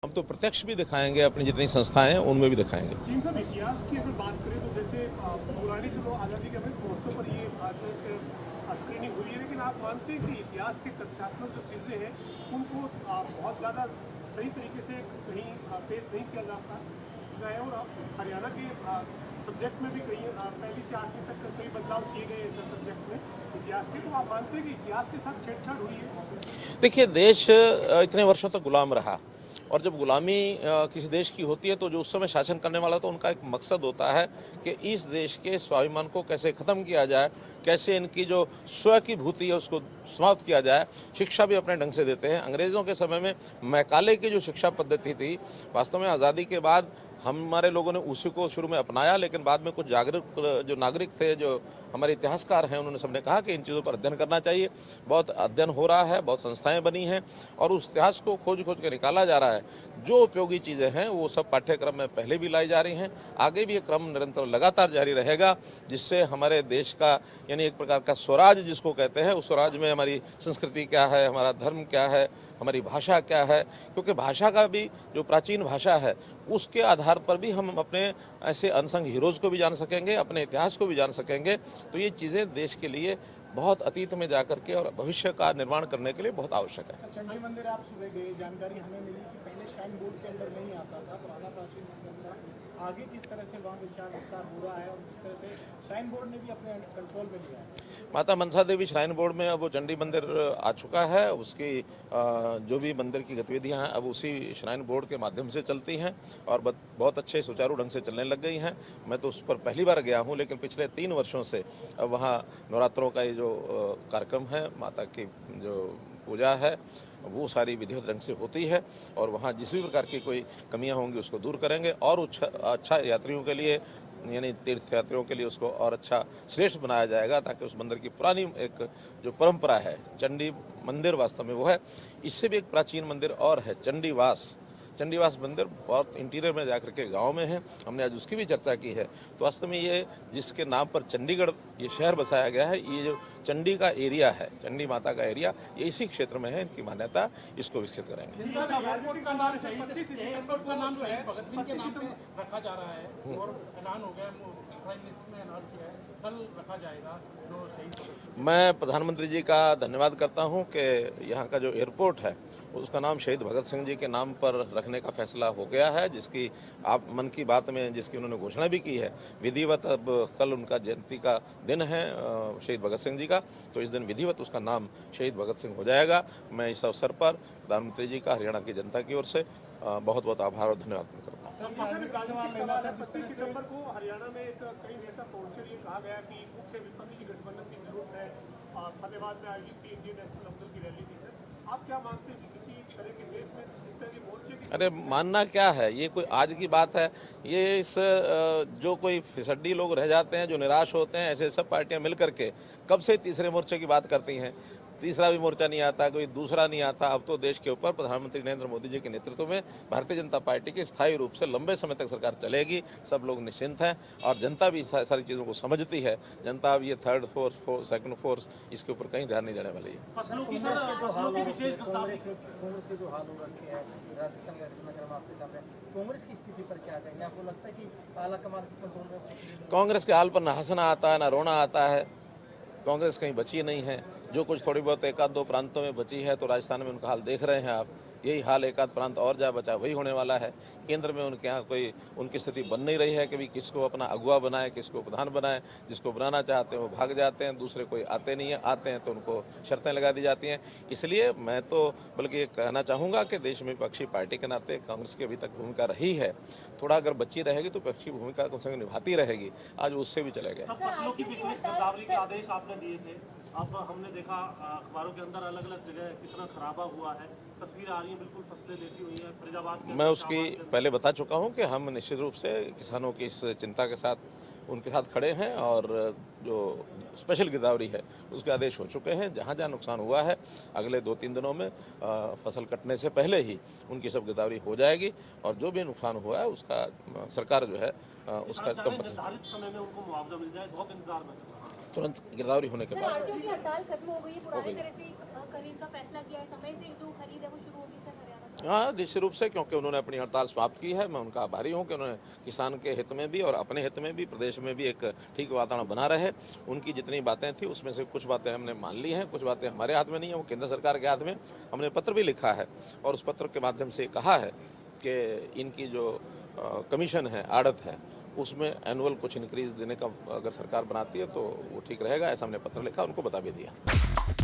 हम तो प्रत्यक्ष भी दिखाएंगे, अपनी जितनी संस्थाएं हैं उनमें भी दिखाएंगे। सीएम साहब, इतिहास की अगर बात करें तो जैसे पुरानी जो आज़ादी के अमृत महोत्सव पर ये स्क्रीनिंग हुई है, लेकिन आप मानते हैं कि इतिहास के तथ्यात्मक जो चीज़ें हैं उनको बहुत ज़्यादा सही तरीके से कहीं पेश नहीं किया जाता इसका है, और हरियाणा के सब्जेक्ट में भी कहीं पहली से आठवीं तक कई बदलाव किए गए इस सब्जेक्ट में इतिहास के, तो आप मानते हैं कि इतिहास के साथ छेड़छाड़ हुई है? देखिए, देश इतने वर्षों तक गुलाम रहा, और जब गुलामी किसी देश की होती है तो जो उस समय शासन करने वाला तो उनका एक मकसद होता है कि इस देश के स्वाभिमान को कैसे ख़त्म किया जाए, कैसे इनकी जो स्व की भूति है उसको समाप्त किया जाए। शिक्षा भी अपने ढंग से देते हैं। अंग्रेज़ों के समय में मैकाले की जो शिक्षा पद्धति थी, वास्तव में आज़ादी के बाद हमारे लोगों ने उसी को शुरू में अपनाया, लेकिन बाद में कुछ जागरूक जो नागरिक थे, जो हमारे इतिहासकार हैं, उन्होंने सबने कहा कि इन चीज़ों पर अध्ययन करना चाहिए। बहुत अध्ययन हो रहा है, बहुत संस्थाएं बनी हैं और उस इतिहास को खोज खोज के निकाला जा रहा है। जो उपयोगी चीज़ें हैं वो सब पाठ्यक्रम में पहले भी लाई जा रही हैं, आगे भी ये क्रम निरंतर लगातार जारी रहेगा, जिससे हमारे देश का यानी एक प्रकार का स्वराज जिसको कहते हैं, उस स्वराज में हमारी संस्कृति क्या है, हमारा धर्म क्या है, हमारी भाषा क्या है, क्योंकि भाषा का भी जो प्राचीन भाषा है उसके आधार पर भी हम अपने ऐसे अनसंग हीरोज़ को भी जान सकेंगे, अपने इतिहास को भी जान सकेंगे। तो ये चीज़ें देश के लिए बहुत अतीत में जाकर के और भविष्य का निर्माण करने के लिए बहुत आवश्यक है। चंडी मंदिर आप सुबह गए, जानकारी हमें मिली कि पहले श्राइन बोर्ड के अंदर नहीं आता था, पुराना प्राचीन मंदिर था, आगे किस तरह से वहाँ विस्तार हो रहा है और किस तरह से श्राइन बोर्ड ने भी अपने कंट्रोल में लिया है? माता मनसा देवी श्राइन बोर्ड में अब वो चंडी मंदिर आ चुका है। उसकी जो भी मंदिर की गतिविधियां हैं अब उसी श्राइन बोर्ड के माध्यम से चलती हैं और बहुत अच्छे सुचारू ढंग से चलने लग गई हैं। मैं तो उस पर पहली बार गया हूं, लेकिन पिछले 3 वर्षों से अब वहाँ नवरात्रों का ये जो कार्यक्रम है, माता की जो पूजा है, वो सारी विधिवत ढंग से होती है और वहाँ जिस भी प्रकार की कोई कमियां होंगी उसको दूर करेंगे और अच्छा यात्रियों के लिए यानी तीर्थ यात्रियों के लिए उसको और अच्छा श्रेष्ठ बनाया जाएगा, ताकि उस मंदिर की पुरानी एक जो परंपरा है, चंडी मंदिर वास्तव में वो है। इससे भी एक प्राचीन मंदिर और है, चंडीवास मंदिर, बहुत इंटीरियर में जाकर के गांव में है। हमने आज उसकी भी चर्चा की है। तो वास्तव में ये जिसके नाम पर चंडीगढ़ ये शहर बसाया गया है, ये जो चंडी का एरिया है, चंडी माता का एरिया, ये इसी क्षेत्र में है। इनकी मान्यता, इसको विकसित करेंगे। रखा जा रहा है और ऐलान हो गया, प्राइम मिनिस्टर ने ऐलान किया है, कल रखा जाएगा जो शहीद। मैं प्रधानमंत्री जी का धन्यवाद करता हूं कि यहाँ का जो एयरपोर्ट है उसका नाम शहीद भगत सिंह जी के नाम पर रखने का फैसला हो गया है, जिसकी आप मन की बात में जिसकी उन्होंने घोषणा भी की है। विधिवत अब कल उनका जयंती का दिन है शहीद भगत सिंह जी का, तो इस दिन विधिवत उसका नाम शहीद भगत सिंह हो जाएगा। मैं इस अवसर पर प्रधानमंत्री जी का हरियाणा की जनता की ओर से बहुत बहुत आभार और धन्यवाद करता हूँ। 25 सितंबर को हरियाणा में कई नेता पहुंचे, ये कहा गया कि मुख्य विपक्षी गठबंधन की जरूरत है। फतेहाबाद में आयोजित की इंडियन नेशनल अफजल की रैली थी। सर, आप क्या मानते हैं कि किसी तरह के देश में इस तरह के मोर्चे की? अरे मानना क्या है, ये कोई आज की बात है? ये इस जो कोई फिसड्डी लोग रह जाते हैं, जो निराश होते हैं, ऐसे सब पार्टियां मिल करके कब से तीसरे मोर्चे की बात करती हैं। तीसरा भी मोर्चा नहीं आता, कोई दूसरा नहीं आता। अब तो देश के ऊपर प्रधानमंत्री नरेंद्र मोदी जी के नेतृत्व में भारतीय जनता पार्टी की स्थायी रूप से लंबे समय तक सरकार चलेगी। सब लोग निश्चिंत हैं और जनता भी सारी चीज़ों को समझती है। जनता अब ये थर्ड फोर्स, सेकंड फोर्स, इसके ऊपर कहीं ध्यान नहीं देने वाली है। कांग्रेस की स्थिति पर क्या कहेंगे? आपको लगता है कि आला कमान की कंट्रोल में? कांग्रेस के हाल पर ना हंसना आता है ना रोना आता है। कांग्रेस कहीं बची नहीं है। जो कुछ थोड़ी बहुत एक आध दो प्रांतों में बची है, तो राजस्थान में उनका हाल देख रहे हैं आप। यही हाल एक आध प्रांत और जा बचा वही होने वाला है। केंद्र में उनके यहाँ कोई उनकी स्थिति बन नहीं रही है कि भी किसको अपना अगुआ बनाए, किसको प्रधान बनाए। जिसको बनाना चाहते हैं वो भाग जाते हैं, दूसरे कोई आते नहीं है, आते हैं तो उनको शर्तें लगा दी जाती हैं। इसलिए मैं तो बल्कि ये कहना चाहूँगा कि देश में विपक्षी पार्टी के नाते कांग्रेस की अभी तक भूमिका रही है। थोड़ा अगर बची रहेगी तो विपक्षी भूमिका कम से कम निभाती रहेगी। आज उससे भी चले गए। फसलों की विशेष गिरदावरी के आदेश आपने दिए थे, अब हमने देखा अखबारों के अंदर अलग अलग जगह कितना खराबा हुआ है, तस्वीरें आ रही हैं, बिल्कुल फसलें लेती हुई हैं फरीदाबाद के। मैं उसकी पहले बता चुका हूं कि हम निश्चित रूप से किसानों की इस चिंता के साथ उनके साथ खड़े हैं और जो स्पेशल गिरदावरी है उसके आदेश हो चुके हैं। जहां जहां नुकसान हुआ है अगले 2-3 दिनों में फसल कटने से पहले ही उनकी सब गिरदावरी हो जाएगी और जो भी नुकसान हुआ है उसका सरकार जो है उसका निर्धारित समय में उनको मुआवजा मिल जाए, बहुत इंतजार में तुरंत गिरदावरी होने के बाद। की हड़ताल खत्म हो गई, पुरानी तरह से खरीद का फैसला किया है, समय से जो खरीद है वो शुरू होगी सर हरियाणा। हाँ, निश्चित रूप से, क्योंकि उन्होंने अपनी हड़ताल समाप्त की है। मैं उनका आभारी हूँ कि उन्होंने किसान के हित में भी और अपने हित में भी प्रदेश में भी एक ठीक वातावरण बना रहे। उनकी जितनी बातें थी उसमें से कुछ बातें हमने मान ली हैं, कुछ बातें हमारे हाथ में नहीं है, वो केंद्र सरकार के हाथ में। हमने पत्र भी लिखा है और उस पत्र के माध्यम से कहा है कि इनकी जो कमीशन है, आड़त है, उसमें एनुअल कुछ इंक्रीज देने का अगर सरकार बनाती है तो वो ठीक रहेगा। ऐसा हमने पत्र लिखा, उनको बता भी दिया।